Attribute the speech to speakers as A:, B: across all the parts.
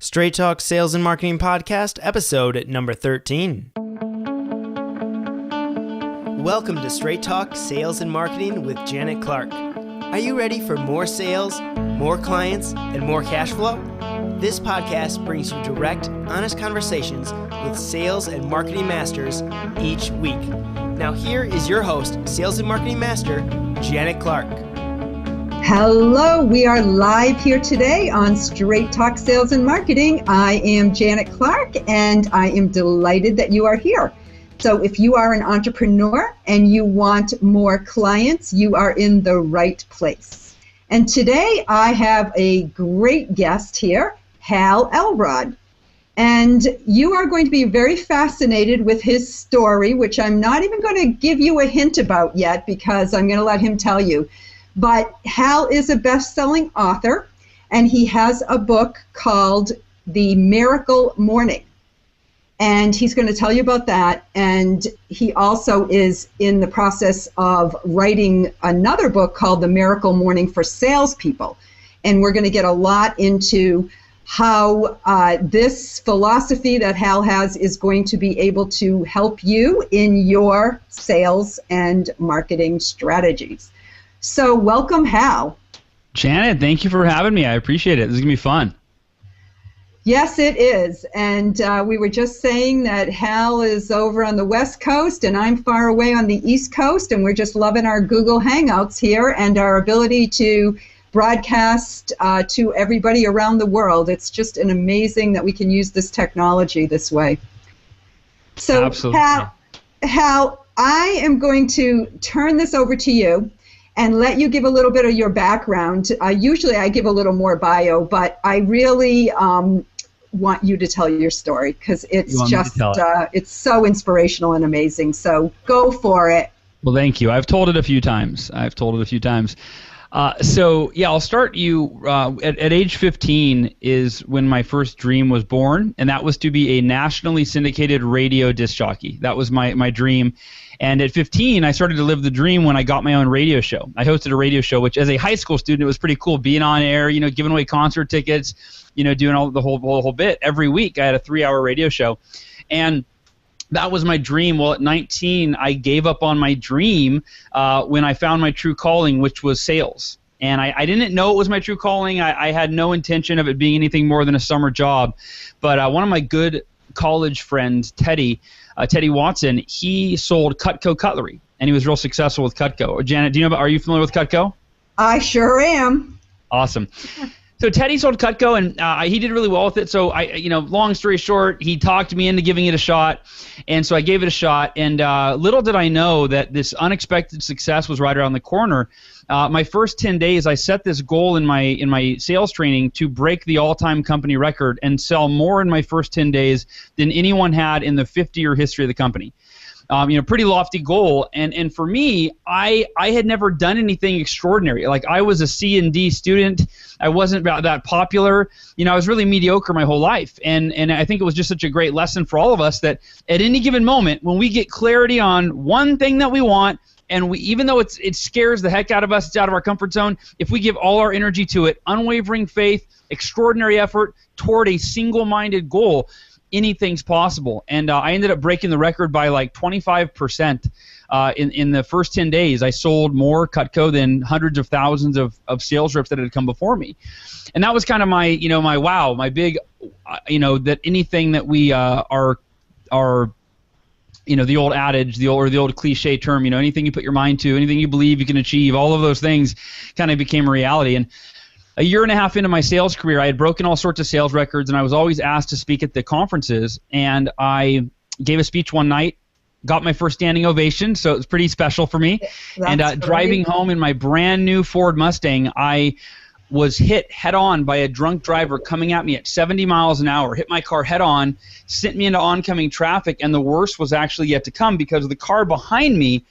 A: Straight Talk Sales and Marketing Podcast, episode number 13. Welcome to Straight Talk Sales and Marketing with Janet Clark. Are you ready for more sales, more clients, and more cash flow? This podcast brings you direct, honest conversations with sales and marketing masters each week. Now here is your host, Sales and Marketing Master, Janet Clark.
B: Hello, we are live here today on Straight Talk Sales and Marketing. I am Janet Clark, and I am delighted that you are here. So if you are an entrepreneur and you want more clients, you are in the right place. And today I have a great guest here, Hal Elrod. And you are going to be very fascinated with his story, which I'm not even going to give you a hint about yet because I'm going to let him tell you. But Hal is a best-selling author, and he has a book called The Miracle Morning. And he's going to tell you about that. And he also is in the process of writing another book called The Miracle Morning for Salespeople. And we're going to get a lot into how this philosophy that Hal has is going to be able to help you in your sales and marketing strategies. So welcome, Hal.
C: Janet, thank you for having me. I appreciate it. This is going to be fun.
B: Yes, it is. And we were just saying that Hal is over on the West Coast and I'm far away on the East Coast, and we're just loving our Google Hangouts here and our ability to broadcast to everybody around the world. It's just amazing that we can use this technology this way. So, absolutely. Hal, I am going to turn this over to you and let you give a little bit of your background. Usually I give a little more bio, but I really want you to tell your story because it's just, it's so inspirational and amazing. So go for it.
C: Well, thank you. I've told it a few times. So, I'll start you. At age 15 is when my first dream was born, and that was to be a nationally syndicated radio disc jockey. That was my dream. And at 15, I started to live the dream when I got my own radio show. I hosted a radio show, which as a high school student, it was pretty cool being on air, giving away concert tickets, doing all the whole bit. Every week I had a 3-hour radio show. And that was my dream. Well, at 19, I gave up on my dream when I found my true calling, which was sales. And I didn't know it was my true calling. I had no intention of it being anything more than a summer job. But one of my good college friends, Teddy Watson, he sold Cutco cutlery, and he was real successful with Cutco. Janet, are you familiar with Cutco?
B: I sure am.
C: Awesome. So Teddy sold Cutco, and he did really well with it. So long story short, he talked me into giving it a shot, and so I gave it a shot. And little did I know that this unexpected success was right around the corner. My first 10 days, I set this goal in my sales training to break the all-time company record and sell more in my first 10 days than anyone had in the 50-year history of the company. Pretty lofty goal. And for me, I had never done anything extraordinary. Like, I was a C&D student. I wasn't that popular. I was really mediocre my whole life. And I think it was just such a great lesson for all of us that at any given moment, when we get clarity on one thing that we want, and even though it scares the heck out of us, it's out of our comfort zone, if we give all our energy to it, unwavering faith, extraordinary effort toward a single-minded goal, anything's possible. And I ended up breaking the record by like 25% in the first 10 days. I sold more Cutco than hundreds of thousands of sales reps that had come before me. And that was kind of my, my wow, my big, that anything that we are the old adage, the old cliche term, anything you put your mind to, anything you believe you can achieve, all of those things kind of became a reality. And a year and a half into my sales career, I had broken all sorts of sales records, and I was always asked to speak at the conferences. And I gave a speech one night, got my first standing ovation, so it was pretty special for me. And driving home in my brand new Ford Mustang, I was hit head on by a drunk driver coming at me at 70 miles an hour, hit my car head on, sent me into oncoming traffic, and the worst was actually yet to come because the car behind me,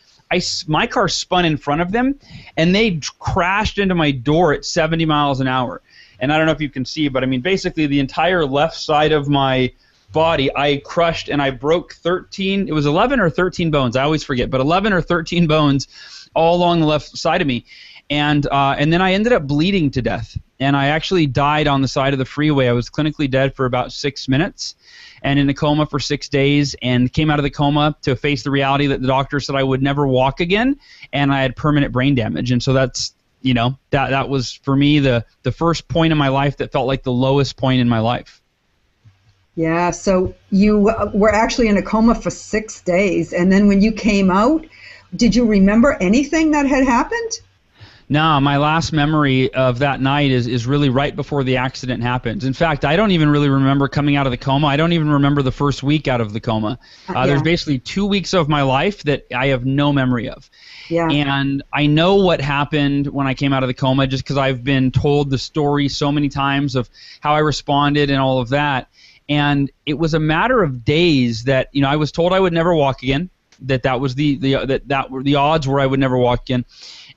C: my car spun in front of them, and they crashed into my door at 70 miles an hour. And I don't know if you can see, but I mean, basically the entire left side of my body I crushed, and I broke 13, it was 11 or 13 bones, I always forget, but 11 or 13 bones all along the left side of me. And then I ended up bleeding to death. And I actually died on the side of the freeway. I was clinically dead for about 6 minutes and in a coma for 6 days, and came out of the coma to face the reality that the doctor said I would never walk again, and I had permanent brain damage. And so that's, that was for me the first point in my life that felt like the lowest point in my life.
B: Yeah, so you were actually in a coma for 6 days, and then when you came out, did you remember anything that had happened?
C: No, my last memory of that night is really right before the accident happens. In fact, I don't even really remember coming out of the coma. I don't even remember the first week out of the coma. There's basically 2 weeks of my life that I have no memory of. Yeah. And I know what happened when I came out of the coma just because I've been told the story so many times of how I responded and all of that. And it was a matter of days that, I was told I would never walk again, that was the odds were I would never walk again.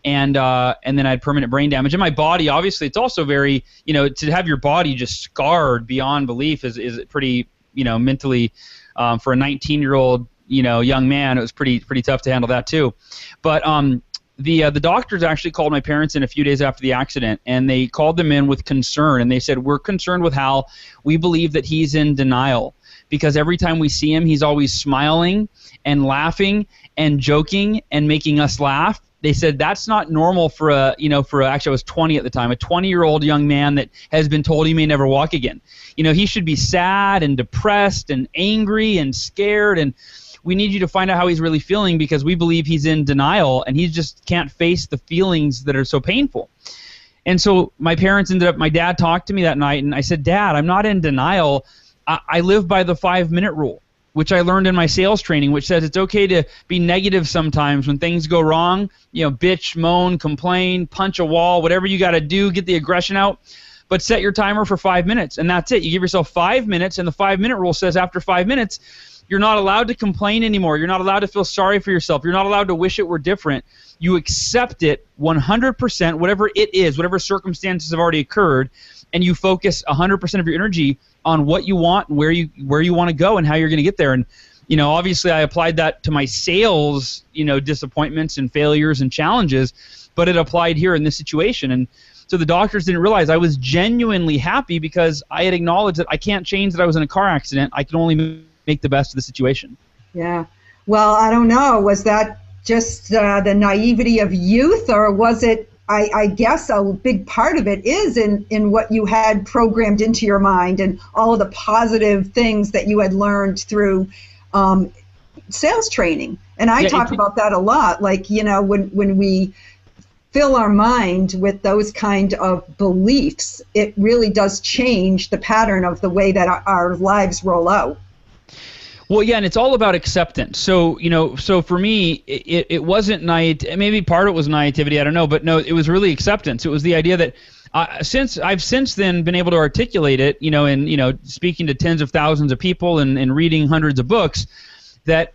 C: And then I had permanent brain damage. And my body, obviously, it's also very, to have your body just scarred beyond belief is pretty, mentally, for a 19-year-old, young man, it was pretty tough to handle that too. But the doctors actually called my parents in a few days after the accident, and they called them in with concern. And they said, we're concerned with Hal. We believe that he's in denial because every time we see him, he's always smiling and laughing and joking and making us laugh. They said that's not normal for actually I was 20 at the time, a 20-year-old young man that has been told he may never walk again. He should be sad and depressed and angry and scared, and we need you to find out how he's really feeling because we believe he's in denial and he just can't face the feelings that are so painful. And so my dad talked to me that night, and I said, Dad, I'm not in denial. I live by the 5-minute rule, which I learned in my sales training, which says it's okay to be negative sometimes when things go wrong, bitch, moan, complain, punch a wall, whatever you got to do, get the aggression out, but set your timer for 5 minutes, and that's it. You give yourself 5 minutes, and the 5-minute rule says after 5 minutes, you're not allowed to complain anymore. You're not allowed to feel sorry for yourself. You're not allowed to wish it were different. You accept it 100%, whatever it is, whatever circumstances have already occurred, and you focus 100% of your energy on what you want, where you want to go, and how you're going to get there. And obviously, I applied that to my sales, disappointments and failures and challenges, but it applied here in this situation. And so the doctors didn't realize I was genuinely happy because I had acknowledged that I can't change that I was in a car accident. I can only make the best of the situation. Yeah.
B: Well, I don't know. Was that just the naivety of youth, or was it? I guess a big part of it is in what you had programmed into your mind and all of the positive things that you had learned through sales training. And I talk about that a lot. Like, when we fill our mind with those kind of beliefs, it really does change the pattern of the way that our lives roll out.
C: Well, yeah, and it's all about acceptance. So, so for me, it wasn't maybe part of it was naivety, I don't know, but no, it was really acceptance. It was the idea that I've since then been able to articulate it, and speaking to tens of thousands of people and reading hundreds of books, that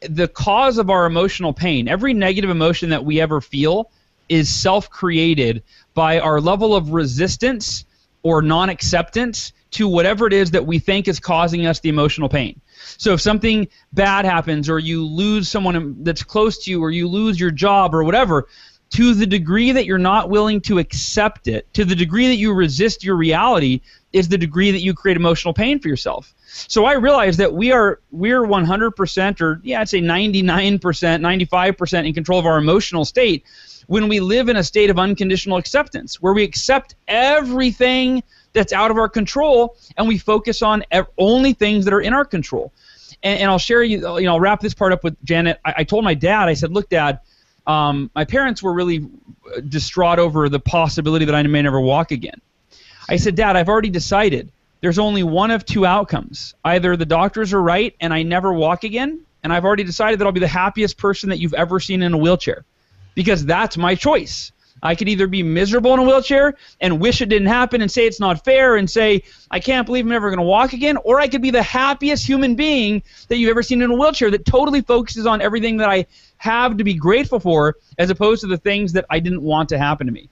C: the cause of our emotional pain, every negative emotion that we ever feel, is self-created by our level of resistance or non-acceptance to whatever it is that we think is causing us the emotional pain. So if something bad happens, or you lose someone that's close to you, or you lose your job or whatever, to the degree that you're not willing to accept it, to the degree that you resist your reality, is the degree that you create emotional pain for yourself. So I realized that we're 100%, or I'd say 99%, 95% in control of our emotional state when we live in a state of unconditional acceptance, where we accept everything that's out of our control, and we focus on only things that are in our control. And I'll share I'll wrap this part up with Janet. I told my dad, I said, look, Dad, my parents were really distraught over the possibility that I may never walk again. I said, Dad, I've already decided there's only one of two outcomes. Either the doctors are right and I never walk again, and I've already decided that I'll be the happiest person that you've ever seen in a wheelchair, because that's my choice. I could either be miserable in a wheelchair and wish it didn't happen and say it's not fair and say, I can't believe I'm never going to walk again, or I could be the happiest human being that you've ever seen in a wheelchair that totally focuses on everything that I have to be grateful for, as opposed to the things that I didn't want to happen to me.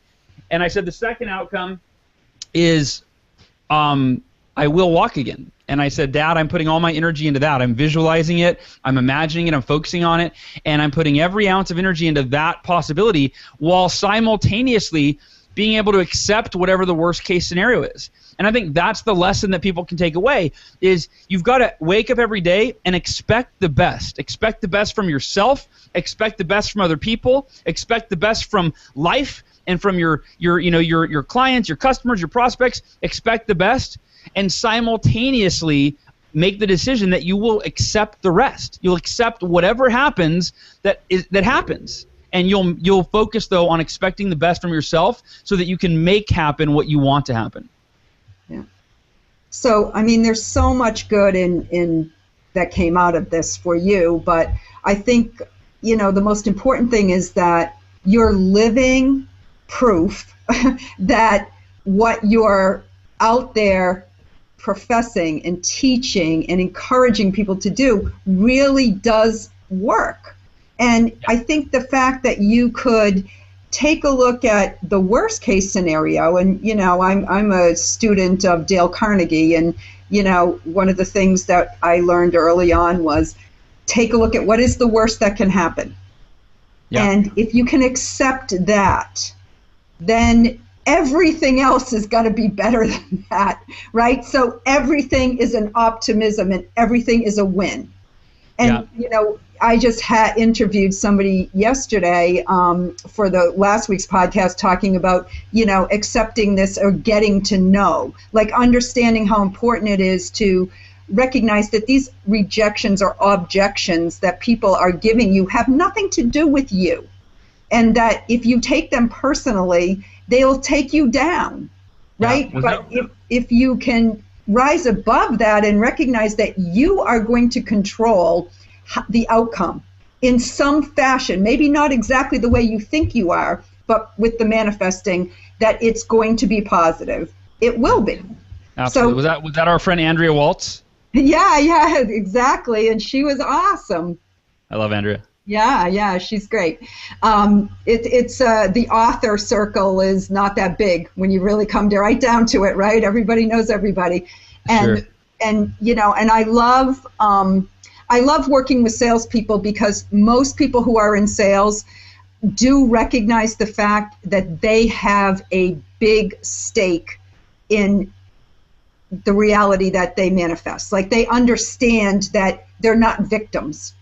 C: And I said the second outcome is I will walk again. And I said, Dad, I'm putting all my energy into that. I'm visualizing it. I'm imagining it. I'm focusing on it. And I'm putting every ounce of energy into that possibility while simultaneously being able to accept whatever the worst case scenario is. And I think that's the lesson that people can take away is you've got to wake up every day and expect the best. Expect the best from yourself. Expect the best from other people. Expect the best from life and from your clients, your customers, your prospects. Expect the best. And simultaneously make the decision that you will accept the rest. You'll accept whatever happens that happens. And you'll focus, though, on expecting the best from yourself so that you can make happen what you want to happen.
B: Yeah. So, I mean, there's so much good in that came out of this for you. But I think, the most important thing is that you're living proof that what you're out there professing and teaching and encouraging people to do really does work. And I think the fact that you could take a look at the worst case scenario, and I'm a student of Dale Carnegie, and one of the things that I learned early on was take a look at what is the worst that can happen. Yeah. And if you can accept that, then everything else is going to be better than that, right? So everything is an optimism and everything is a win. And, I just had interviewed somebody yesterday for the last week's podcast talking about, accepting this or getting to know, like understanding how important it is to recognize that these rejections or objections that people are giving you have nothing to do with you. And that if you take them personally, they'll take you down, right? Yeah. But if you can rise above that and recognize that you are going to control the outcome in some fashion, maybe not exactly the way you think you are, but with the manifesting that it's going to be positive, it will be.
C: Absolutely. So, was that our friend Andrea Waltz?
B: Yeah, exactly. And she was awesome.
C: I love Andrea.
B: Yeah, she's great. It's the author circle is not that big when you really come right down to it, right? Everybody knows everybody, and
C: sure.
B: And I love working with salespeople because most people who are in sales do recognize the fact that they have a big stake in the reality that they manifest. Like they understand that they're not victims.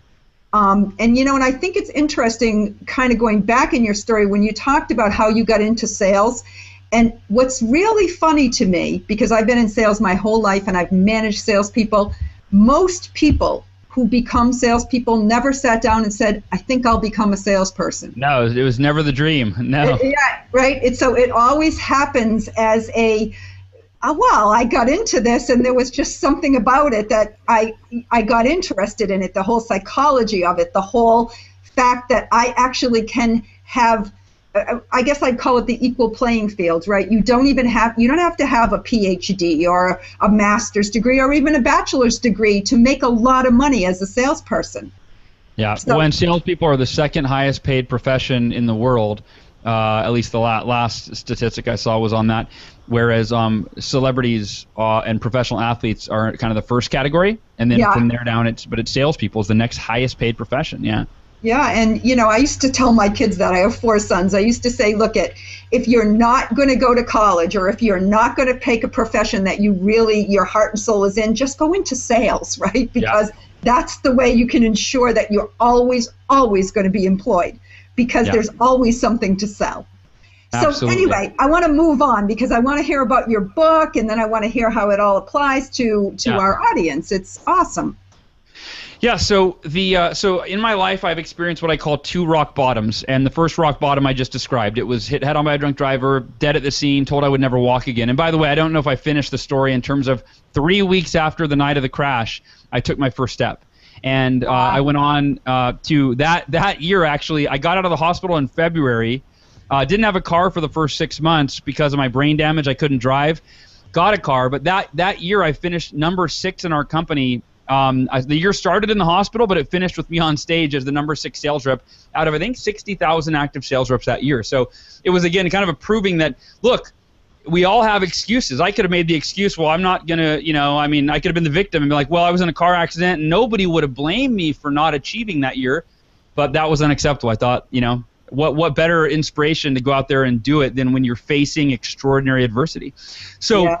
B: And I think it's interesting kind of going back in your story when you talked about how you got into sales. And what's really funny to me, because I've been in sales my whole life and I've managed salespeople, most people who become salespeople never sat down and said, I think I'll become a salesperson.
C: No, it was never the dream. No.
B: Yeah, right. So it always happens as I got into this and there was just something about it that I got interested in it, the whole psychology of it, the whole fact that I actually can have, I guess I'd call it the equal playing field, right? You don't have to have a PhD or a master's degree or even a bachelor's degree to make a lot of money as a salesperson.
C: Yeah, when salespeople are the second highest paid profession in the world, at least the last statistic I saw was on that, whereas celebrities and professional athletes are kind of the first category, and then from there down, it's salespeople is the next highest paid profession. Yeah.
B: Yeah, and I used to tell my kids that. I have 4 sons. I used to say, look, if you're not going to go to college or if you're not going to pick a profession that you really, your heart and soul is in, just go into sales, right? Because that's the way you can ensure that you're always going to be employed because there's always something to sell.
C: Absolutely.
B: So anyway, I want to move on because I want to hear about your book and then I want to hear how it all applies to our audience. It's awesome.
C: Yeah, so so in my life I've experienced what I call 2 rock bottoms, and the first rock bottom I just described. It was hit head on by a drunk driver, dead at the scene, told I would never walk again. And by the way, I don't know if I finished the story in terms of 3 weeks after the night of the crash, I took my first step. And I went on to that year, actually. I got out of the hospital in February, didn't have a car for the first 6 months because of my brain damage. I couldn't drive. Got a car, but that year I finished number 6 in our company. The year started in the hospital, but it finished with me on stage as the number 6 sales rep out of, I think, 60,000 active sales reps that year. So it was, again, kind of a proving that, look, we all have excuses. I could have made the excuse, well, I'm not going to, I could have been the victim and be like, well, I was in a car accident and nobody would have blamed me for not achieving that year. But that was unacceptable. I thought, what better inspiration to go out there and do it than when you're facing extraordinary adversity. So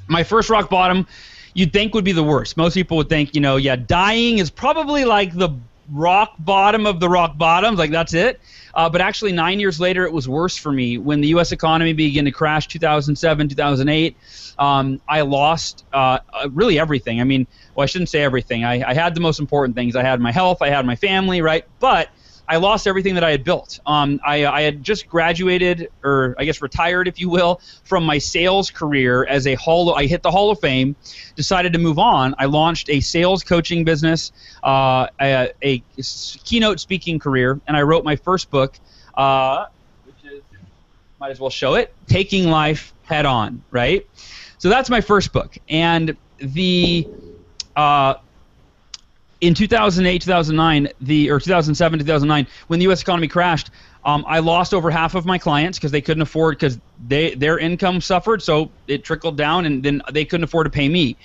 C: my first rock bottom, you'd think would be the worst. Most people would think, dying is probably like the rock bottom of the rock bottoms, like that's it. But actually 9 years later, it was worse for me. When the U.S. economy began to crash 2007, 2008, I lost really everything. I shouldn't say everything. I had the most important things. I had my health, I had my family, right? But I lost everything that I had built. I had just graduated, or I guess retired, if you will, from my sales career as I hit the Hall of Fame, decided to move on. I launched a sales coaching business, a keynote speaking career, and I wrote my first book, which is, might as well show it, Taking Life Head On, right? So that's my first book. And in 2008, 2009, or 2007, 2009, when the U.S. economy crashed, I lost over half of my clients because they couldn't afford, because their income suffered, so it trickled down, and then they couldn't afford to pay me.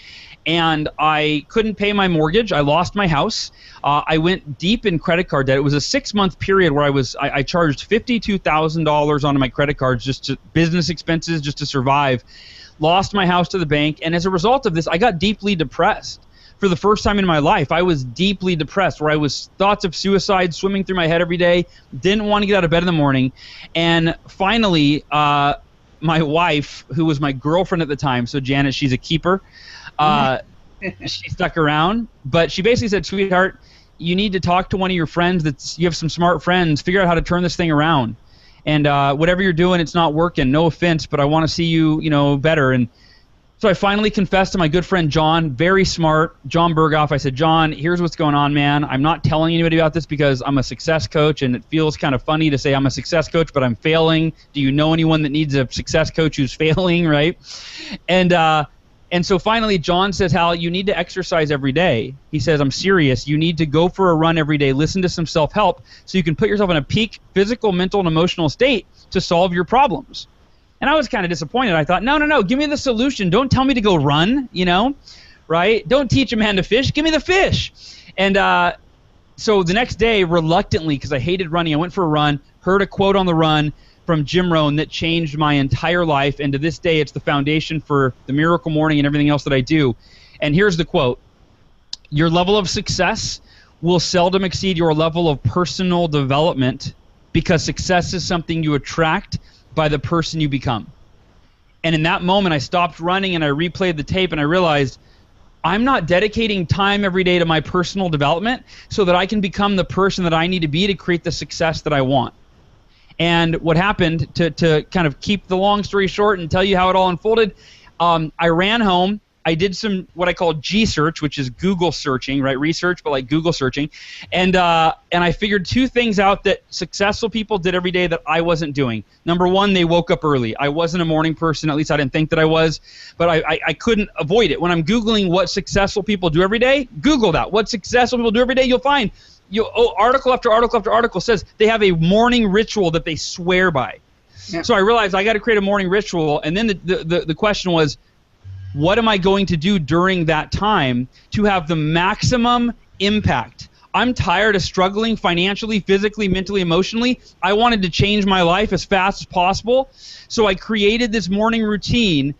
C: And I couldn't pay my mortgage. I lost my house. I went deep in credit card debt. It was a 6-month period where I charged $52,000 onto my credit cards, just to business expenses, just to survive. Lost my house to the bank, and as a result of this, I got deeply depressed. For the first time in my life, I was deeply depressed, where I was thoughts of suicide swimming through my head every day, didn't want to get out of bed in the morning. And finally, my wife, who was my girlfriend at the time, so Janet, she's a keeper, she stuck around. But she basically said, sweetheart, you need to talk to one of your friends. You have some smart friends. Figure out how to turn this thing around. And whatever you're doing, it's not working. No offense, but I want to see you, better. And so I finally confessed to my good friend John, very smart, John Berghoff. I said, John, here's what's going on, man. I'm not telling anybody about this because I'm a success coach, and it feels kind of funny to say I'm a success coach, but I'm failing. Do you know anyone that needs a success coach who's failing, right? And so finally John says, Hal, you need to exercise every day. He says, I'm serious. You need to go for a run every day, listen to some self-help so you can put yourself in a peak physical, mental, and emotional state to solve your problems. And I was kind of disappointed. I thought, no, give me the solution. Don't tell me to go run, right? Don't teach a man to fish. Give me the fish. And so the next day, reluctantly, because I hated running, I went for a run, heard a quote on the run from Jim Rohn that changed my entire life. And to this day, it's the foundation for the Miracle Morning and everything else that I do. And here's the quote. Your level of success will seldom exceed your level of personal development, because success is something you attract by the person you become. And in that moment, I stopped running and I replayed the tape, and I realized I'm not dedicating time every day to my personal development so that I can become the person that I need to be to create the success that I want. And what happened, to kind of keep the long story short and tell you how it all unfolded, I ran home. I did some what I call G-search, which is Google searching, right? Research, but like Google searching. And I figured two things out that successful people did every day that I wasn't doing. Number one, they woke up early. I wasn't a morning person. At least I didn't think that I was. But I couldn't avoid it. When I'm Googling what successful people do every day, Google that. What successful people do every day, you'll find article after article after article says they have a morning ritual that they swear by. Yeah. So I realized I got to create a morning ritual. And then the question was, what am I going to do during that time to have the maximum impact? I'm tired of struggling financially, physically, mentally, emotionally. I wanted to change my life as fast as possible. So I created this morning routine.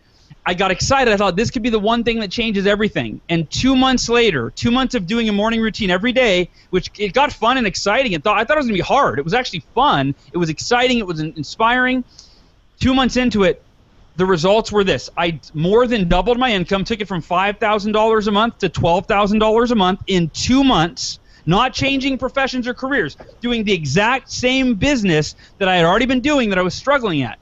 C: I got excited. I thought this could be the one thing that changes everything. And 2 months later, 2 months of doing a morning routine every day, which it got fun and exciting. I thought it was going to be hard. It was actually fun. It was exciting. It was inspiring. 2 months into it, the results were this. I more than doubled my income, took it from $5,000 a month to $12,000 a month in 2 months, not changing professions or careers, doing the exact same business that I had already been doing that I was struggling at.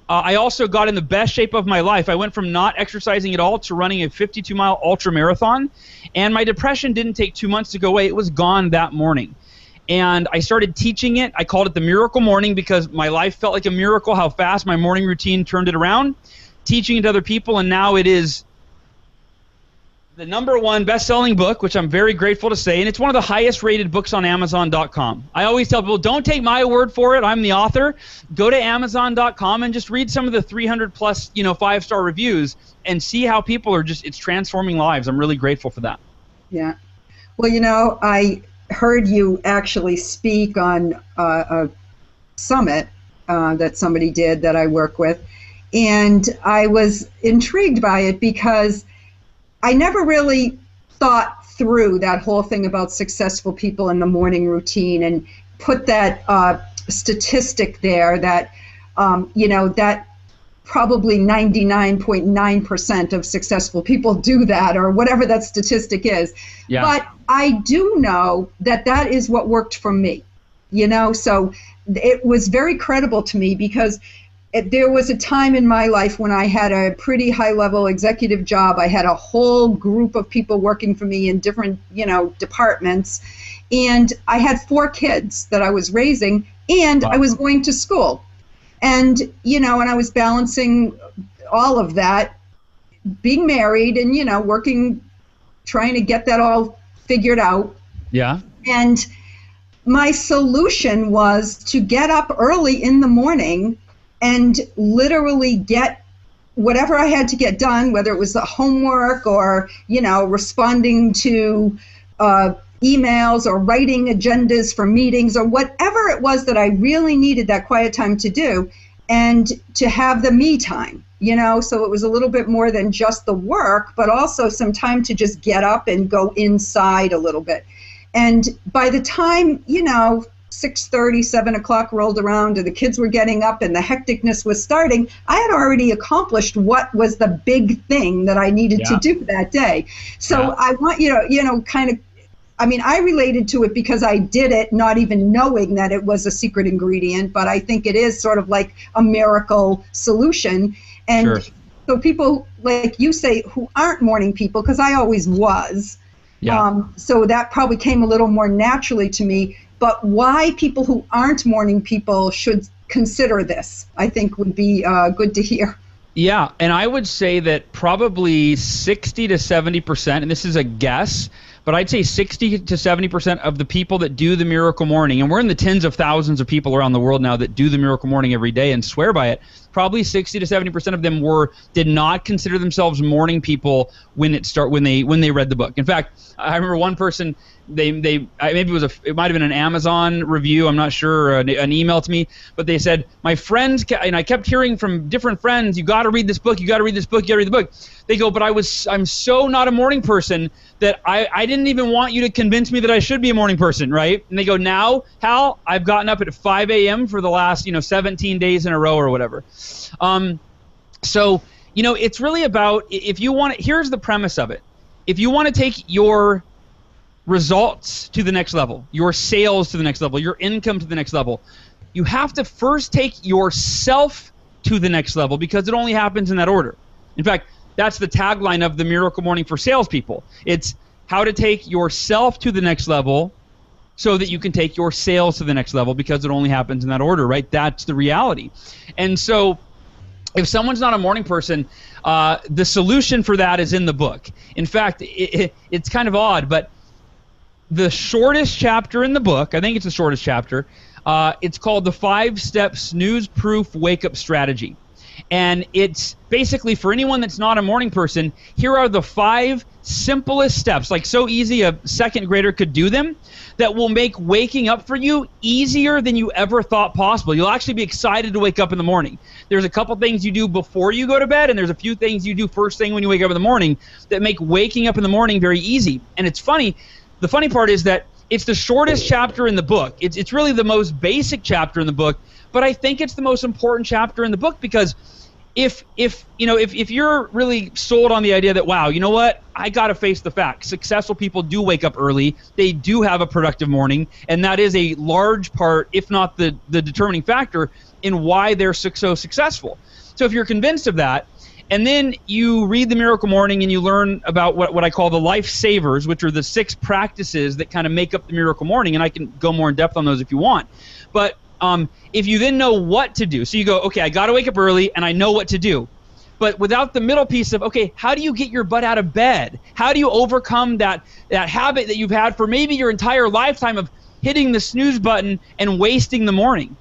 C: I also got in the best shape of my life. I went from not exercising at all to running a 52-mile ultra marathon, and my depression didn't take 2 months to go away. It was gone that morning. And I started teaching it. I called it the Miracle Morning because my life felt like a miracle, how fast my morning routine turned it around, teaching it to other people, and now it is the #1 best-selling book, which I'm very grateful to say, and it's one of the highest-rated books on Amazon.com. I always tell people, don't take my word for it. I'm the author. Go to Amazon.com and just read some of the 300-plus, 5-star reviews and see how people are it's transforming lives. I'm really grateful for that.
B: Yeah. Well, I heard you actually speak on a summit that somebody did that I work with, and I was intrigued by it because I never really thought through that whole thing about successful people in the morning routine and put that statistic there that, that probably 99.9% of successful people do that, or whatever that statistic is.
C: Yeah.
B: But I do know that is what worked for me, so it was very credible to me because there was a time in my life when I had a pretty high-level executive job. I had a whole group of people working for me in different, departments, and I had 4 kids that I was raising, and I was going to school, and and I was balancing all of that, being married and working, trying to get that all figured out.
C: Yeah.
B: And my solution was to get up early in the morning and literally get whatever I had to get done, whether it was the homework or, responding to emails or writing agendas for meetings or whatever it was that I really needed that quiet time to do, and to have the me time, so it was a little bit more than just the work, but also some time to just get up and go inside a little bit. And by the time, 6:30, 7 o'clock rolled around and the kids were getting up and the hecticness was starting, I had already accomplished what was the big thing that I needed to do that day. So I want you to, I related to it because I did it not even knowing that it was a secret ingredient, but I think it is sort of like a miracle solution. And so people, like you say, who aren't morning people, because I always was, so that probably came a little more naturally to me. But why people who aren't morning people should consider this, I think would be good to hear.
C: Yeah, and I would say that probably 60 to 70%, and this is a guess, but I'd say 60 to 70% of the people that do the Miracle Morning, and we're in the tens of thousands of people around the world now that do the Miracle Morning every day and swear by it, probably 60 to 70% of them did not consider themselves morning people when they read the book. In fact, I remember one person, it might have been an Amazon review, I'm not sure, or an email to me, but they said, my friends, and I kept hearing from different friends, you got to read this book, you got to read this book, you got to read the book. They go, but I'm so not a morning person that I didn't even want you to convince me that I should be a morning person, right? And they go, now, Hal, I've gotten up at 5 a.m. for the last 17 days in a row or whatever. So it's really about, here's the premise of it. If you want to take your results to the next level, your sales to the next level, your income to the next level, you have to first take yourself to the next level, because it only happens in that order. In fact, that's the tagline of the Miracle Morning for salespeople. It's how to take yourself to the next level so that you can take your sales to the next level, because it only happens in that order, right? That's the reality. And so if someone's not a morning person, the solution for that is in the book. In fact, it's kind of odd, but the shortest chapter in the book, I think it's the shortest chapter, it's called the 5-Step Snooze-Proof Wake-Up Strategy. And it's basically, for anyone that's not a morning person, here are the 5 simplest steps, like so easy a second grader could do them, that will make waking up for you easier than you ever thought possible. You'll actually be excited to wake up in the morning. There's a couple things you do before you go to bed, and there's a few things you do first thing when you wake up in the morning that make waking up in the morning very easy. And it's funny, the funny part is that it's the shortest chapter in the book. It's really the most basic chapter in the book, but I think it's the most important chapter in the book, because if you're really sold on the idea that, wow, you know what, I got to face the facts. Successful people do wake up early. They do have a productive morning, and that is a large part, if not the determining factor, in why they're so successful. So if you're convinced of that, and then you read the Miracle Morning and you learn about what I call the life savers, which are the 6 practices that kind of make up the Miracle Morning, and I can go more in depth on those if you want. But if you then know what to do, so you go, okay, I got to wake up early and I know what to do. but without the middle piece of, okay, how do you get your butt out of bed? How do you overcome that habit that you've had for maybe your entire lifetime of hitting the snooze button and wasting the morning?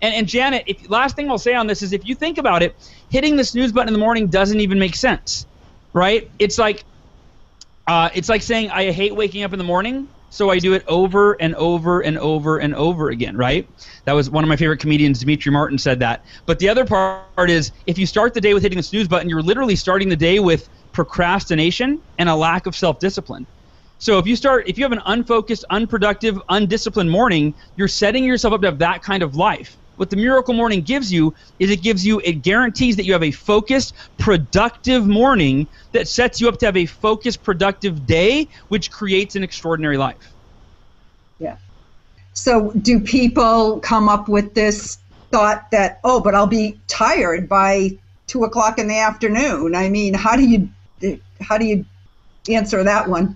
C: And Janet, last thing I'll say on this is, if you think about it, hitting the snooze button in the morning doesn't even make sense, right? It's like saying I hate waking up in the morning, so I do it over and over and over and over again, right? That was one of my favorite comedians, Demetri Martin, said that. But the other part is, if you start the day with hitting the snooze button, you're literally starting the day with procrastination and a lack of self-discipline. So if you have an unfocused, unproductive, undisciplined morning, you're setting yourself up to have that kind of life. What the Miracle Morning gives you is it guarantees that you have a focused, productive morning that sets you up to have a focused, productive day, which creates an extraordinary life.
B: Yeah. So do people come up with this thought that, but I'll be tired by 2 o'clock in the afternoon? I mean, how do you answer that one?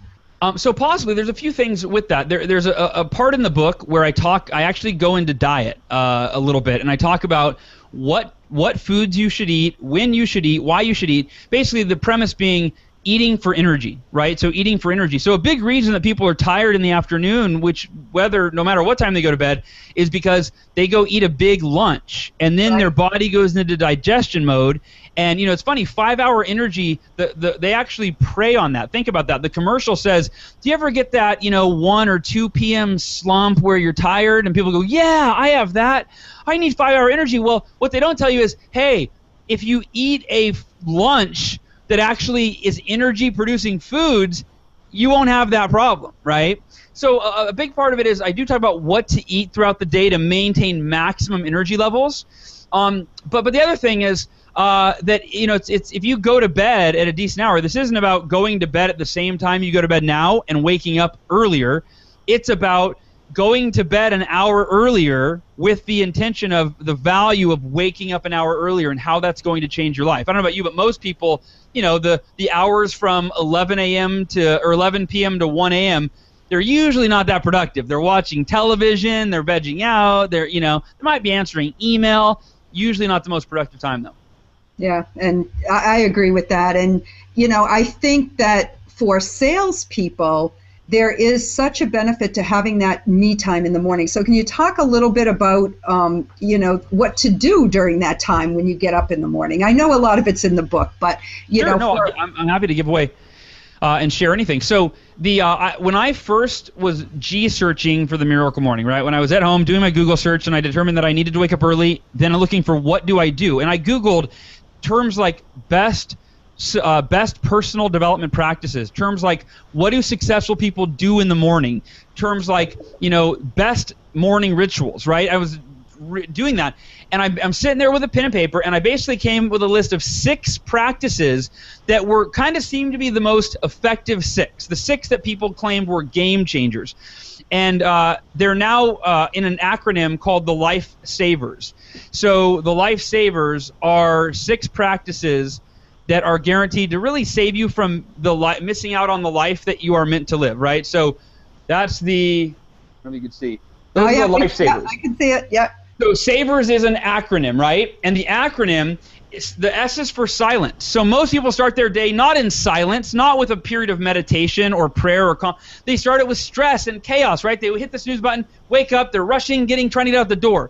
C: So possibly there's a few things with that. There's a part in the book where I actually go into diet a little bit, and I talk about what foods you should eat, when you should eat, why you should eat. Basically, the premise being eating for energy, right? So eating for energy. So a big reason that people are tired in the afternoon, no matter what time they go to bed, is because they go eat a big lunch, and then their body goes into digestion mode. And, it's funny, 5-hour energy, they actually prey on that. Think about that. The commercial says, do you ever get that, 1 or 2 p.m. slump where you're tired? And people go, yeah, I have that. I need 5-hour energy. Well, what they don't tell you is, hey, if you eat a lunch that actually is energy-producing foods, you won't have that problem, right? So a big part of it is I do talk about what to eat throughout the day to maintain maximum energy levels. But the other thing is, that it's if you go to bed at a decent hour, this isn't about going to bed at the same time you go to bed now and waking up earlier. It's about going to bed an hour earlier with the intention of the value of waking up an hour earlier and how that's going to change your life. I don't know about you, but most people, the hours from 11 a.m. or 11 p.m. to 1 a.m., they're usually not that productive. They're watching television, they're vegging out, they might be answering email. Usually not the most productive time, though.
B: Yeah, and I agree with that. And, I think that for salespeople, there is such a benefit to having that me time in the morning. So can you talk a little bit about, what to do during that time when you get up in the morning? I know a lot of it's in the book, but,
C: I'm happy to give away and share anything. So when I first was G-searching for the Miracle Morning, right, when I was at home doing my Google search and I determined that I needed to wake up early, then I'm looking for what do I do? And I Googled terms like best personal development practices, terms like what do successful people do in the morning, terms like best morning rituals, right? I was doing that, and I'm sitting there with a pen and paper, and I basically came with a list of 6 practices that were kind of seemed to be the most effective 6, the 6 that people claimed were game changers. And they're now in an acronym called the Life Savers. So the Life Savers are 6 practices that are guaranteed to really save you from missing out on the life that you are meant to live, right? So that's let me you can see. Those are the Life Savers.
B: Yeah, I can see it, yeah.
C: So Savers is an acronym, right? And the acronym, the S is for silence. So most people start their day not in silence, not with a period of meditation or prayer or they start it with stress and chaos, right? They hit the snooze button, wake up, they're rushing, trying to get out the door.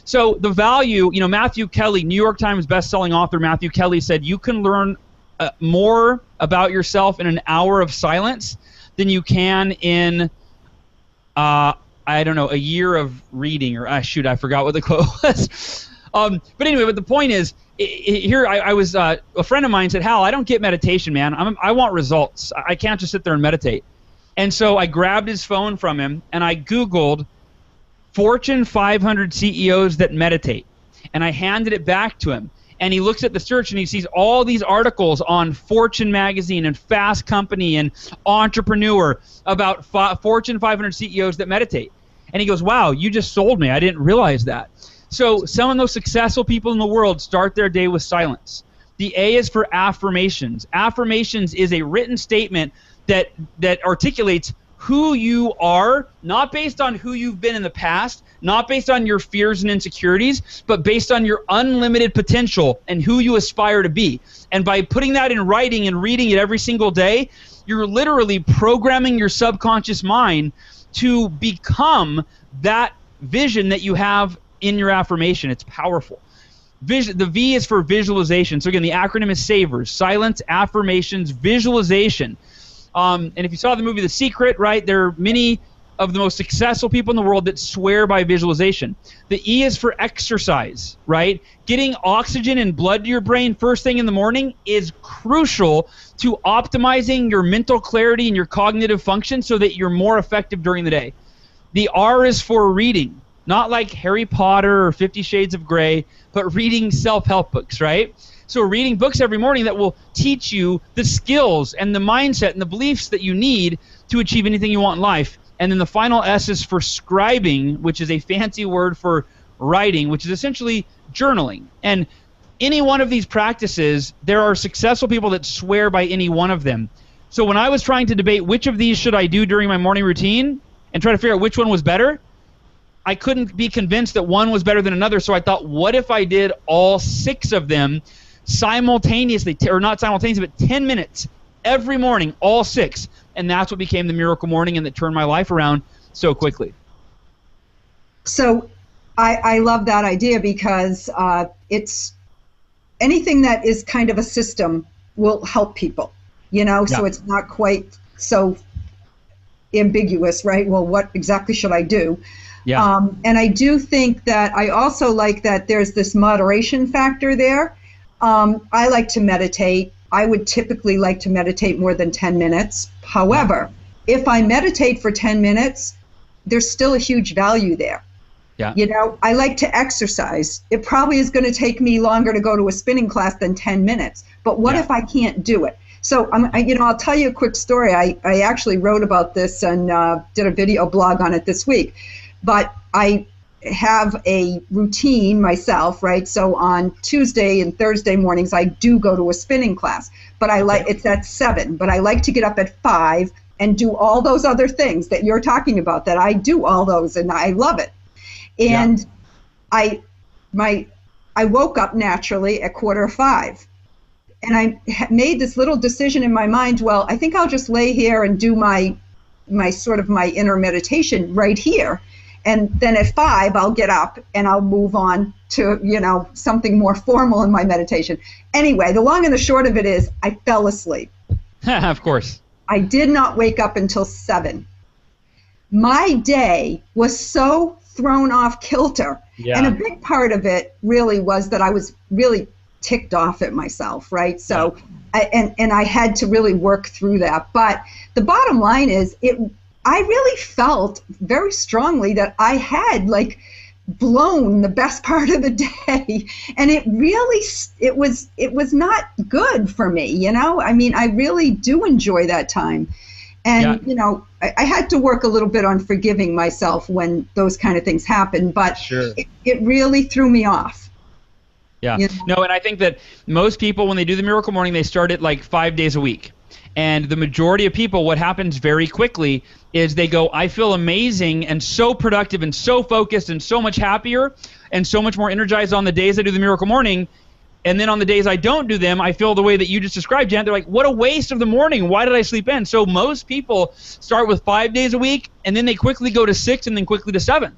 C: So the value, Matthew Kelly, New York Times bestselling author Matthew Kelly said you can learn more about yourself in an hour of silence than you can in a year of reading, or I forgot what the quote was. But anyway, the point is, here I was a friend of mine said, Hal, I don't get meditation, man. I want results. I can't just sit there and meditate. And so I grabbed his phone from him and I Googled Fortune 500 CEOs that meditate, and I handed it back to him. And he looks at the search and he sees all these articles on Fortune magazine and Fast Company and Entrepreneur about Fortune 500 CEOs that meditate. And he goes, wow, you just sold me. I didn't realize that. So some of those successful people in the world start their day with silence. The A is for affirmations. Affirmations is a written statement that articulates who you are, not based on who you've been in the past, not based on your fears and insecurities, but based on your unlimited potential and who you aspire to be. And by putting that in writing and reading it every single day, you're literally programming your subconscious mind to become that vision that you have in your affirmation. It's powerful. The V is for visualization. So again, the acronym is SAVERS: silence, affirmations, visualization. And if you saw the movie The Secret, right, there are many of the most successful people in the world that swear by visualization. The E is for exercise, right? Getting oxygen and blood to your brain first thing in the morning is crucial to optimizing your mental clarity and your cognitive function so that you're more effective during the day. The R is for reading, not like Harry Potter or 50 Shades of Grey, but reading self-help books, right? So reading books every morning that will teach you the skills and the mindset and the beliefs that you need to achieve anything you want in life. And then the final S is for scribing, which is a fancy word for writing, which is essentially journaling. And any one of these practices, there are successful people that swear by any one of them. So when I was trying to debate which of these should I do during my morning routine and try to figure out which one was better, I couldn't be convinced that one was better than another. So I thought, what if I did all 6 of them simultaneously, or not simultaneously, but 10 minutes every morning, all 6. And that's what became the Miracle Morning, and that turned my life around so quickly.
B: So I love that idea, because it's anything that is kind of a system will help people, so it's not quite so ambiguous, right? Well, what exactly should I do?
C: Yeah.
B: And I do think that I also like that there's this moderation factor there. I like to meditate. I would typically like to meditate more than 10 minutes. However, if I meditate for 10 minutes, there's still a huge value there.
C: Yeah.
B: I like to exercise. It probably is going to take me longer to go to a spinning class than 10 minutes. But what if I can't do it? So, I'll tell you a quick story. I actually wrote about this and did a video blog on it this week. But I have a routine myself, right? So on Tuesday and Thursday mornings, I do go to a spinning class, but it's at 7, but I like to get up at 5 and do all those other things that you're talking about, that I do all those, and I love it. And I woke up naturally at 4:45, and I made this little decision in my mind, well, I think I'll just lay here and do my sort of my inner meditation right here. And then at 5, I'll get up and I'll move on to, something more formal in my meditation. Anyway, the long and the short of it is I fell asleep.
C: Of course.
B: I did not wake up until 7. My day was so thrown off kilter. Yeah. And a big part of it really was that I was really ticked off at myself, right? So, and I had to really work through that. But the bottom line is I really felt very strongly that I had blown the best part of the day, and it was not good for me. I really do enjoy that time, and I had to work a little bit on forgiving myself when those kind of things happen, but
C: sure.
B: it really threw me off.
C: Yeah. No, and I think that most people, when they do the Miracle Morning, they start it 5 days a week. And the majority of people, what happens very quickly is they go, I feel amazing and so productive and so focused and so much happier and so much more energized on the days I do the Miracle Morning. And then on the days I don't do them, I feel the way that you just described, Jan. They're like, what a waste of the morning. Why did I sleep in? So most people start with 5 days a week, and then they quickly go to 6 and then quickly to 7.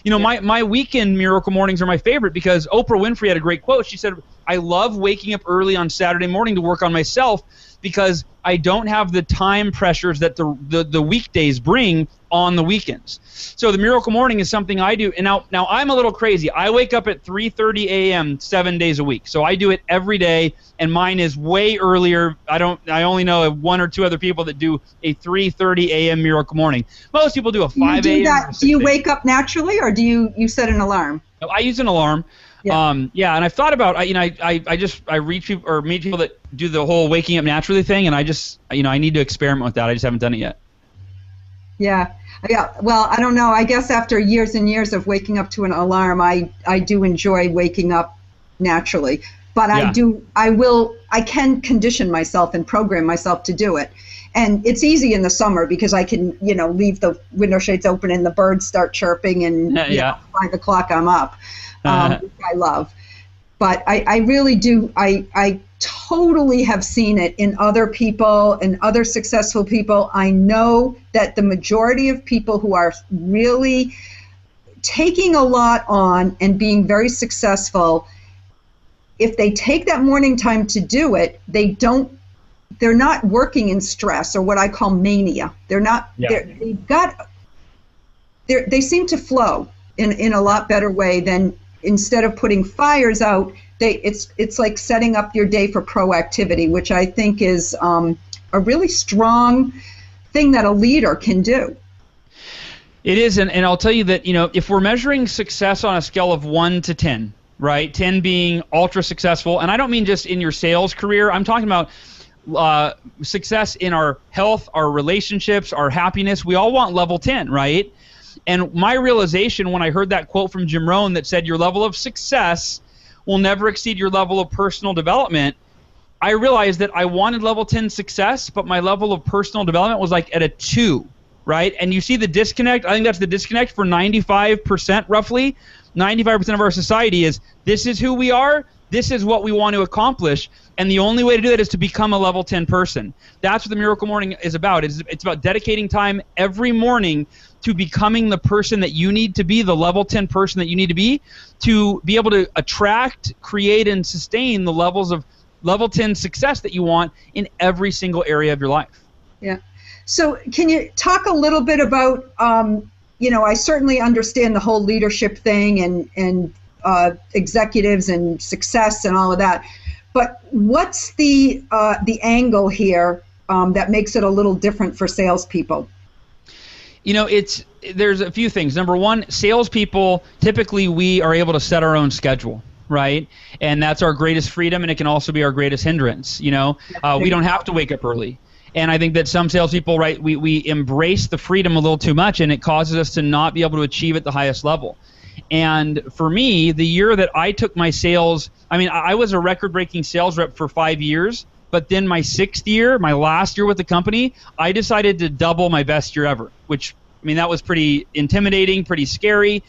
C: My weekend Miracle Mornings are my favorite because Oprah Winfrey had a great quote. She said, I love waking up early on Saturday morning to work on myself because I don't have the time pressures that the weekdays bring on the weekends. So the Miracle Morning is something I do. And now I'm a little crazy. I wake up at 3:30 a.m. 7 days a week. So I do it every day, and mine is way earlier. I only know of 1 or 2 other people that do a 3:30 a.m. Miracle Morning. Most people do a 5 a.m.
B: Do you wake up naturally, or do you set an alarm?
C: I use an alarm.
B: Yeah.
C: And I've thought about, I reach people or meet people that do the whole waking up naturally thing, and I just, I need to experiment with that. I just haven't done it yet.
B: Yeah. Well, I don't know. I guess after years and years of waking up to an alarm, I do enjoy waking up naturally. But I I can condition myself and program myself to do it. And it's easy in the summer because I can, leave the window shades open and the birds start chirping and 5 o'clock I'm up, which I love. But I really do, I totally have seen it in other people and other successful people. I know that the majority of people who are really taking a lot on and being very successful, if they take that morning time to do it, they're not working in stress or what I call mania. They're not, they seem to flow in a lot better way than instead of putting fires out, it's like setting up your day for proactivity, which I think is a really strong thing that a leader can do.
C: It is, and I'll tell you that, if we're measuring success on a scale of 1 to 10, right, 10 being ultra successful, and I don't mean just in your sales career, I'm talking about success in our health, our relationships, our happiness. We all want level 10, right? And my realization when I heard that quote from Jim Rohn that said your level of success will never exceed your level of personal development, I realized that I wanted level 10 success, but my level of personal development was like at a 2, right? And you see the disconnect. I think that's the disconnect for 95%, roughly. 95% of our society is, this is who we are, this is what we want to accomplish, and the only way to do that is to become a level 10 person. That's what the Miracle Morning is about. It's about dedicating time every morning to becoming the person that you need to be, the level 10 person that you need to be able to attract, create, and sustain the levels of level 10 success that you want in every single area of your life.
B: Yeah. So can you talk a little bit about, I certainly understand the whole leadership thing and executives and success and all of that, but what's the angle here that makes it a little different for salespeople?
C: There's a few things. Number one, salespeople, typically we are able to set our own schedule, right? And that's our greatest freedom, and it can also be our greatest hindrance. We don't have to wake up early. And I think that some salespeople, right, we embrace the freedom a little too much, and it causes us to not be able to achieve at the highest level. And for me, the year that I took my sales, I was a record-breaking sales rep for 5 years, but then my 6th year, my last year with the company, I decided to double my best year ever, which, that was pretty intimidating, pretty scary.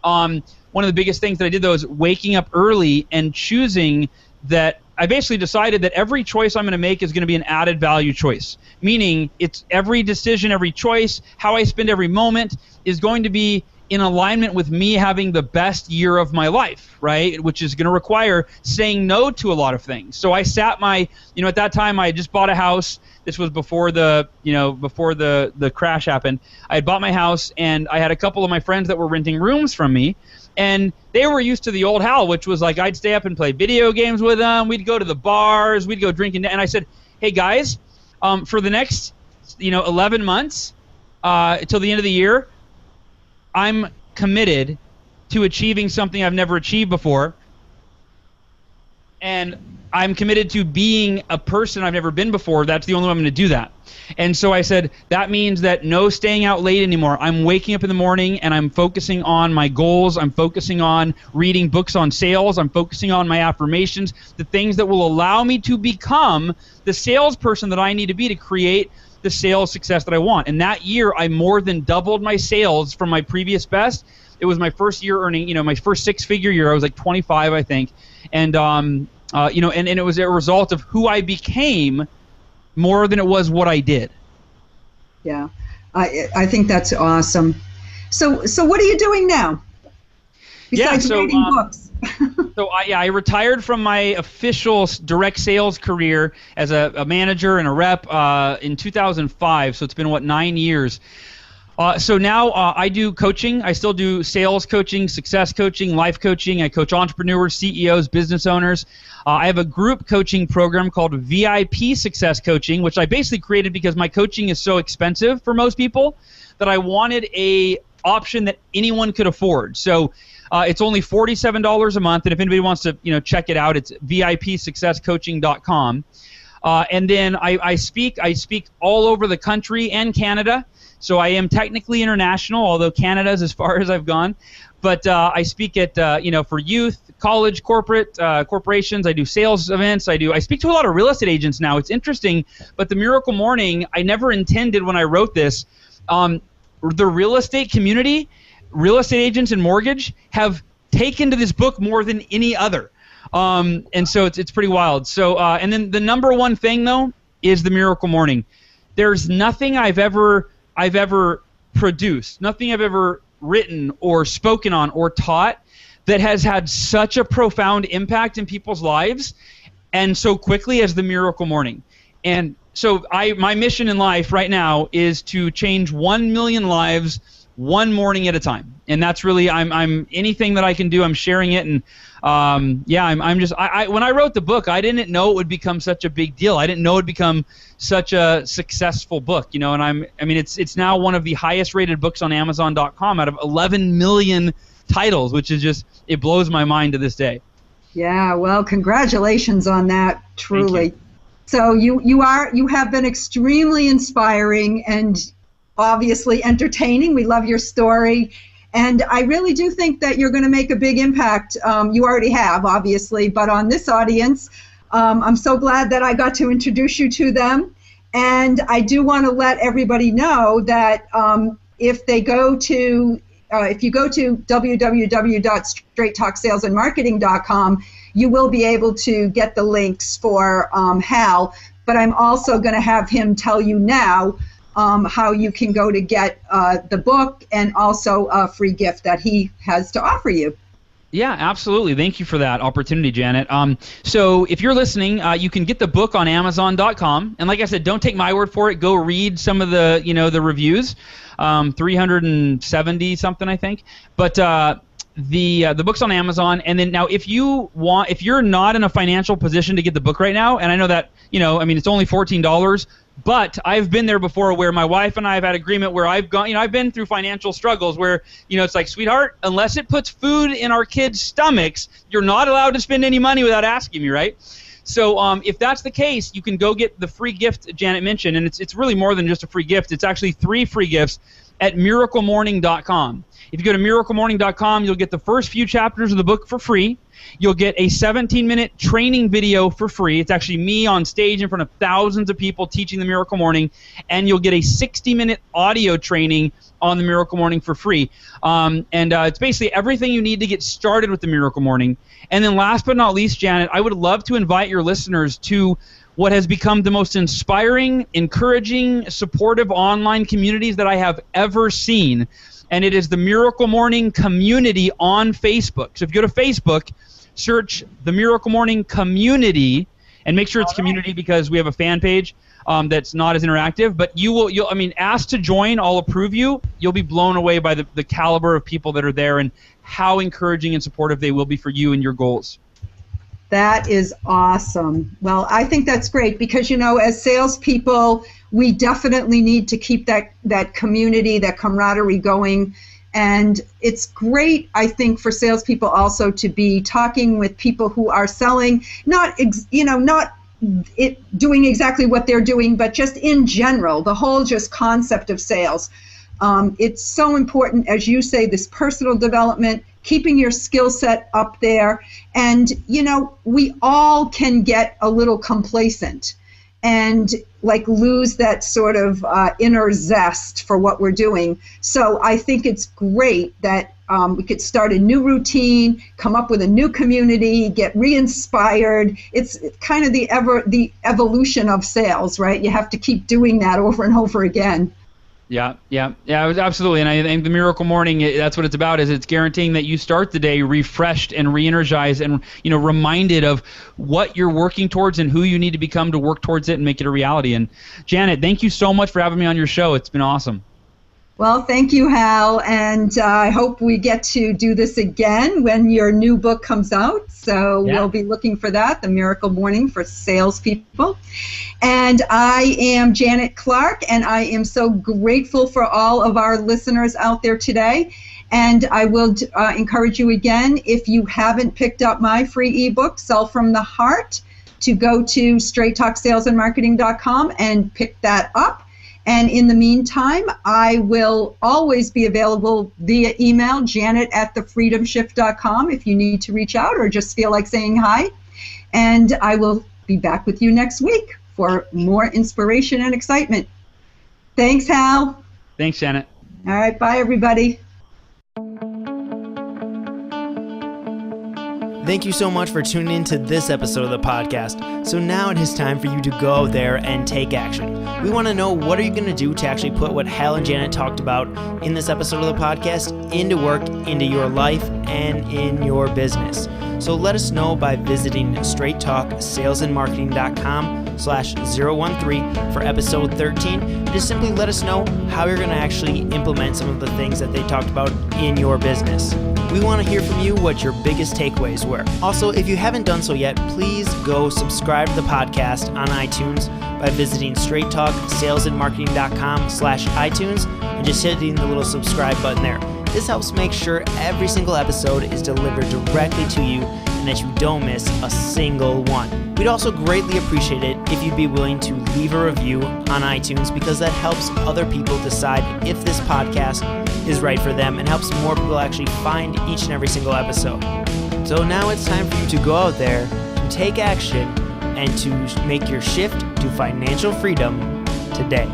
C: One of the biggest things that I did, though, is waking up early and choosing that I basically decided that every choice I'm going to make is going to be an added value choice, meaning it's every decision, every choice, how I spend every moment is going to be in alignment with me having the best year of my life, right? Which is going to require saying no to a lot of things. So I sat at that time I had just bought a house. This was before the crash happened. I had bought my house, and I had a couple of my friends that were renting rooms from me, and they were used to the old Hal, which was like I'd stay up and play video games with them. We'd go to the bars, we'd go drinking, and I said, hey guys, for the next 11 months till the end of the year, I'm committed to achieving something I've never achieved before, and I'm committed to being a person I've never been before. That's the only way I'm going to do that. And so I said, that means that no staying out late anymore. I'm waking up in the morning and I'm focusing on my goals. I'm focusing on reading books on sales. I'm focusing on my affirmations, the things that will allow me to become the salesperson that I need to be to create the sales success that I want. And that year, I more than doubled my sales from my previous best. It was my first year earning, my first 6-figure year. I was like 25, I think. And, and it was a result of who I became more than it was what I did.
B: Yeah, I think that's awesome. So what are you doing now? Besides reading books.
C: So I retired from my official direct sales career as a manager and a rep in 2005. So it's been 9 years. So now I do coaching. I still do sales coaching, success coaching, life coaching. I coach entrepreneurs, CEOs, business owners. I have a group coaching program called VIP Success Coaching, which I basically created because my coaching is so expensive for most people that I wanted a option that anyone could afford. So it's only $47 a month, and if anybody wants to check it out, it's VIPsuccesscoaching.com. And then I speak all over the country and Canada. So I am technically international, although Canada's as far as I've gone. But I speak at for youth, college, corporations. I do sales events. I speak to a lot of real estate agents now. It's interesting, but the Miracle Morning, I never intended when I wrote this. The real estate community, real estate agents and mortgage have taken to this book more than any other. And so it's pretty wild. So and then the number one thing though is the Miracle Morning. There's nothing I've ever produced, nothing I've ever written or spoken on or taught that has had such a profound impact in people's lives and so quickly as the Miracle Morning. And so my mission in life right now is to change 1 million lives one morning at a time. And that's really, I'm anything that I can do, I'm sharing it. And when I wrote the book, I didn't know it would become such a big deal. I didn't know it would become such a successful book, and it's now one of the highest rated books on Amazon.com out of 11 million titles, which is just, it blows my mind to this day.
B: Yeah, well, congratulations on that, truly. So you have been extremely inspiring and obviously entertaining. We love your story. And I really do think that you're going to make a big impact. You already have, obviously, but on this audience, I'm so glad that I got to introduce you to them. And I do want to let everybody know that if you go to www.straighttalksalesandmarketing.com, you will be able to get the links for Hal. But I'm also going to have him tell you now how you can go to get the book and also a free gift that he has to offer you.
C: Yeah, absolutely. Thank you for that opportunity, Janet. So if you're listening, you can get the book on Amazon.com. And like I said, don't take my word for it. Go read some of the, the reviews, 370 something, I think. But the book's on Amazon. And then now if you're not in a financial position to get the book right now, and I know that, it's only $14, but I've been there before where my wife and I have had agreement where I've gone, I've been through financial struggles where, it's like, sweetheart, unless it puts food in our kids' stomachs, you're not allowed to spend any money without asking me, right? So if that's the case, you can go get the free gift Janet mentioned, and it's really more than just a free gift. It's actually 3 free gifts at miraclemorning.com. If you go to miraclemorning.com, you'll get the first few chapters of the book for free. You'll get a 17-minute training video for free. It's actually me on stage in front of thousands of people teaching the Miracle Morning. And you'll get a 60-minute audio training on the Miracle Morning for free. It's basically everything you need to get started with the Miracle Morning. And then last but not least, Janet, I would love to invite your listeners to what has become the most inspiring, encouraging, supportive online communities that I have ever seen. And it is the Miracle Morning community on Facebook. So if you go to Facebook, search the Miracle Morning community, and make sure it's community because we have a fan page that's not as interactive. But you'll ask to join, I'll approve you. You'll be blown away by the caliber of people that are there and how encouraging and supportive they will be for you and your goals.
B: That is awesome. Well, I think that's great because, as salespeople, we definitely need to keep that community, that camaraderie going. And it's great, I think, for salespeople also to be talking with people who are selling, not doing exactly what they're doing, but just in general, the whole just concept of sales. It's so important, as you say, this personal development, keeping your skill set up there. And, we all can get a little complacent and lose that sort of inner zest for what we're doing. So I think it's great that we could start a new routine, come up with a new community, get re-inspired. It's kind of the evolution of sales, right? You have to keep doing that over and over again.
C: Yeah, absolutely. And I think the Miracle Morning, that's what it's about, is it's guaranteeing that you start the day refreshed and re-energized and, reminded of what you're working towards and who you need to become to work towards it and make it a reality. And Janet, thank you so much for having me on your show. It's been awesome.
B: Well, thank you, Hal, and I hope we get to do this again when your new book comes out. So We'll be looking for that, The Miracle Morning for Salespeople. And I am Janet Clark, and I am so grateful for all of our listeners out there today. And I will encourage you again, if you haven't picked up my free ebook, Sell from the Heart, to go to straighttalksalesandmarketing.com and pick that up. And in the meantime, I will always be available via email, janet@thefreedomshift.com, if you need to reach out or just feel like saying hi. And I will be back with you next week for more inspiration and excitement. Thanks, Hal.
C: Thanks, Janet.
B: All right, bye, everybody.
A: Thank you so much for tuning in to this episode of the podcast. So now it is time for you to go there and take action. We want to know, what are you going to do to actually put what Hal and Janet talked about in this episode of the podcast into work, into your life, and in your business. So let us know by visiting straighttalksalesandmarketing.com/013 for episode 13. Just simply let us know how you're going to actually implement some of the things that they talked about in your business. We want to hear from you what your biggest takeaways were. Also, if you haven't done so yet, please go subscribe to the podcast on iTunes by visiting straighttalksalesandmarketing.com/iTunes and just hitting the little subscribe button there. This helps make sure every single episode is delivered directly to you and that you don't miss a single one. We'd also greatly appreciate it if you'd be willing to leave a review on iTunes, because that helps other people decide if this podcast is right for them and helps more people actually find each and every single episode. So now it's time for you to go out there, to take action, and to make your shift to financial freedom today.